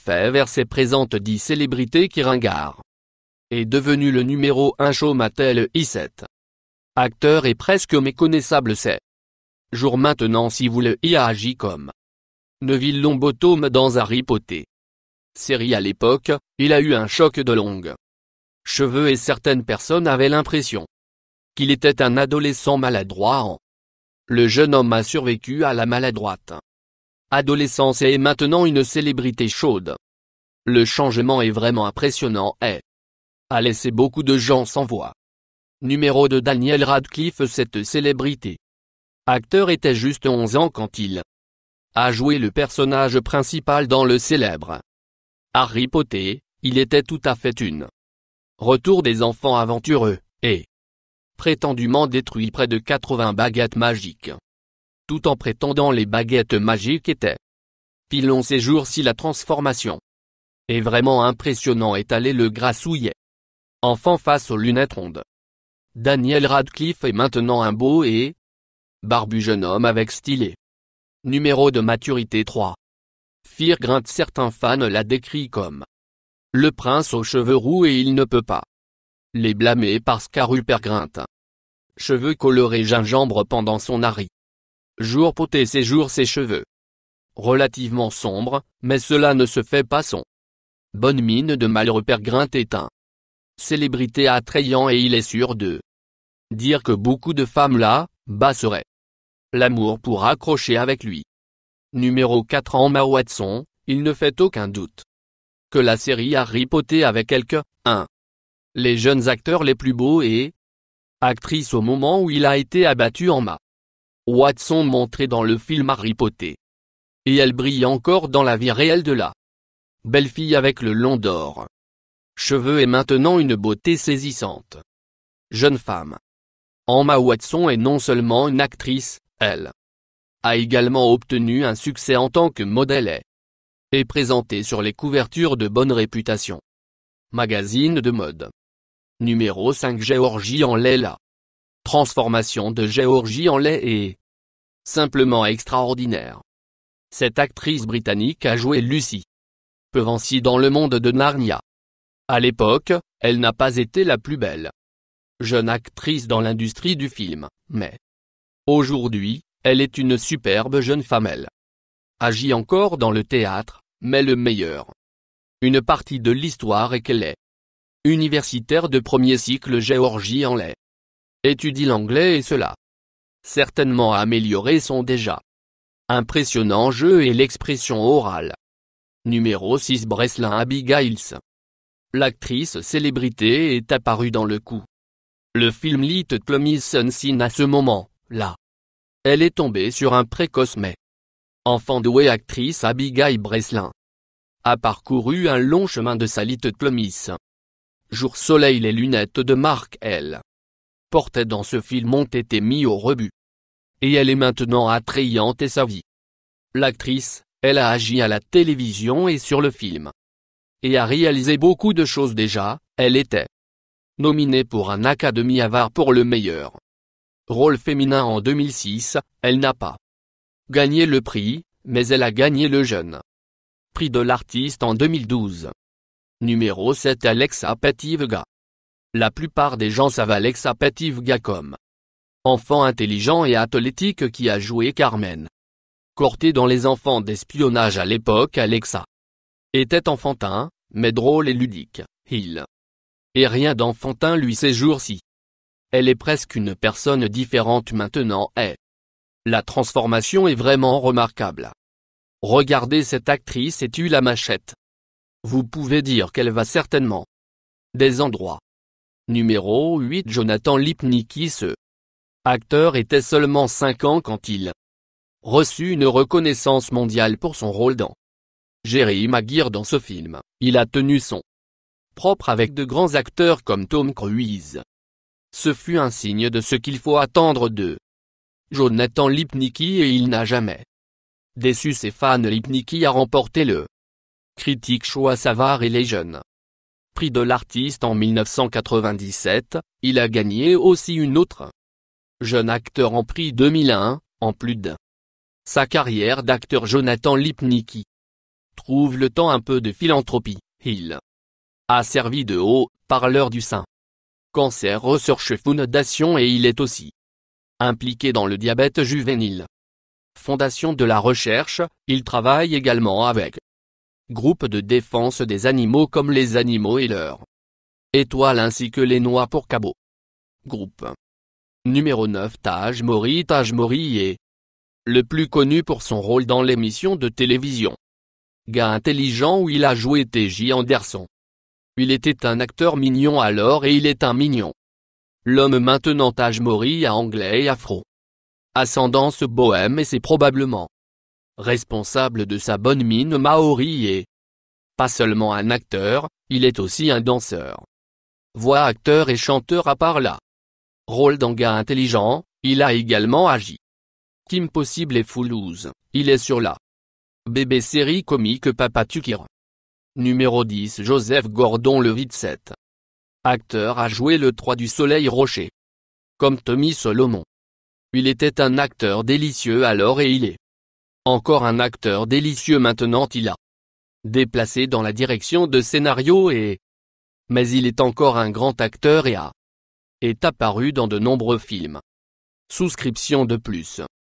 fait vers ses présentes 10 célébrités qui ringard. Est devenu le numéro 1 show Mattel i7. Acteur et presque méconnaissable c'est. Jour maintenant si vous le y a agi comme Neville Longbottom dans Harry Potter. Série à l'époque, il a eu un choc de longues cheveux et certaines personnes avaient l'impression qu'il était un adolescent maladroit. Le jeune homme a survécu à la maladroite adolescence et est maintenant une célébrité chaude. Le changement est vraiment impressionnant et a laissé beaucoup de gens sans voix. Numéro 2 Daniel Radcliffe. Cette célébrité acteur était juste 11 ans quand il a joué le personnage principal dans le célèbre Harry Potter. Il était tout à fait une retour des enfants aventureux, et prétendument détruit près de 80 baguettes magiques. Tout en prétendant les baguettes magiques étaient pilons ces jours-ci la transformation est vraiment impressionnant étalé le grassouillet. Enfant face aux lunettes rondes. Daniel Radcliffe est maintenant un beau et barbu jeune homme avec stylé. Numéro de maturité 3. Fear Grint. Certains fans l'a décrit comme le prince aux cheveux roux et il ne peut pas les blâmer parce qu'à Rupert Grint. Cheveux colorés gingembre pendant son Harry. Jour poté ses jours ses cheveux. Relativement sombres, mais cela ne se fait pas son bonne mine de mal. Rupert Grint est un célébrité attrayant et il est sûr de dire que beaucoup de femmes là-bas seraient l'amour pour accrocher avec lui. Numéro 4 Emma Watson. Il ne fait aucun doute que la série Harry Potter avait les jeunes acteurs les plus beaux et actrices au moment où il a été abattu. Emma Watson montrée dans le film Harry Potter. Et elle brille encore dans la vie réelle de la belle fille avec le long d'or. Cheveux et maintenant une beauté saisissante. Jeune femme. Emma Watson est non seulement une actrice, elle a également obtenu un succès en tant que modèle et présentée sur les couvertures de bonne réputation magazines de mode. Numéro 5 Géorgie en lait. La transformation de Géorgie en lait est simplement extraordinaire. Cette actrice britannique a joué Lucy Pevensie dans le monde de Narnia. À l'époque, elle n'a pas été la plus belle jeune actrice dans l'industrie du film, mais aujourd'hui, elle est une superbe jeune femme. Elle agit encore dans le théâtre, mais le meilleur. Une partie de l'histoire est qu'elle est universitaire de premier cycle Géorgie en lait. Étudie l'anglais et cela certainement a amélioré son déjà impressionnant jeu et l'expression orale. Numéro 6 Breslin Abigails. L'actrice célébrité est apparue dans le coup. Le film Little Miss Sunshine. À ce moment-là, elle est tombée sur un précoce mais enfant doué. Actrice Abigail Breslin a parcouru un long chemin de sa Little Miss. Jour soleil. Les lunettes de marque elle portait dans ce film ont été mis au rebut. Et elle est maintenant attrayante et sa vie. L'actrice, elle a agi à la télévision et sur le film. Et a réalisé beaucoup de choses déjà. Elle était nominée pour un Academy Award pour le meilleur rôle féminin en 2006, elle n'a pas gagné le prix, mais elle a gagné le jeune prix de l'artiste en 2012. Numéro 7 Alexa Pettyvga. La plupart des gens savent Alexa Pettyvga comme enfant intelligent et athlétique qui a joué Carmen Corté dans Les Enfants d'espionnage. À l'époque Alexa était enfantin, mais drôle et ludique. Et rien d'enfantin lui ces jours-ci. Elle est presque une personne différente maintenant et la transformation est vraiment remarquable. Regardez cette actrice et tue la machette. Vous pouvez dire qu'elle va certainement des endroits. Numéro 8 Jonathan Lipnicki. Ce acteur était seulement 5 ans quand il reçut une reconnaissance mondiale pour son rôle dans Jerry Maguire. Dans ce film, il a tenu son propre avec de grands acteurs comme Tom Cruise. Ce fut un signe de ce qu'il faut attendre de Jonathan Lipnicki et il n'a jamais déçu ses fans. Lipnicki a remporté le Critique Choice Award et les jeunes prix de l'artiste en 1997, il a gagné aussi une autre jeune acteur en prix 2001, en plus de sa carrière d'acteur. Jonathan Lipnicki trouve le temps un peu de philanthropie. Il a servi de haut-parleur du sein Cancer Research Foundation et il est aussi impliqué dans le diabète juvénile. Fondation de la recherche, il travaille également avec groupes de défense des animaux comme les animaux et leurs étoiles ainsi que les noix pour cabot. Groupe numéro 9 Taj Mowry. Taj Mowry est le plus connu pour son rôle dans l'émission de télévision Gars intelligent où il a joué T.J. Anderson. Il était un acteur mignon alors et il est un mignon. L'homme maintenant. Taj Mowry a anglais et afro ascendance bohème et c'est probablement responsable de sa bonne mine maori et pas seulement un acteur, il est aussi un danseur. Voix acteur et chanteur à part là. Rôle dans Gars intelligent, il a également agi Kim Possible et Foulouse, il est sur la bébé série comique Papa Tukir. Numéro 10 Joseph Gordon-Levitt. 7 acteur a joué le 3 du Soleil Rocher. Comme Tommy Solomon. Il était un acteur délicieux alors et il est encore un acteur délicieux maintenant. Il a déplacé dans la direction de scénario mais il est encore un grand acteur et est apparu dans de nombreux films. Souscription de plus.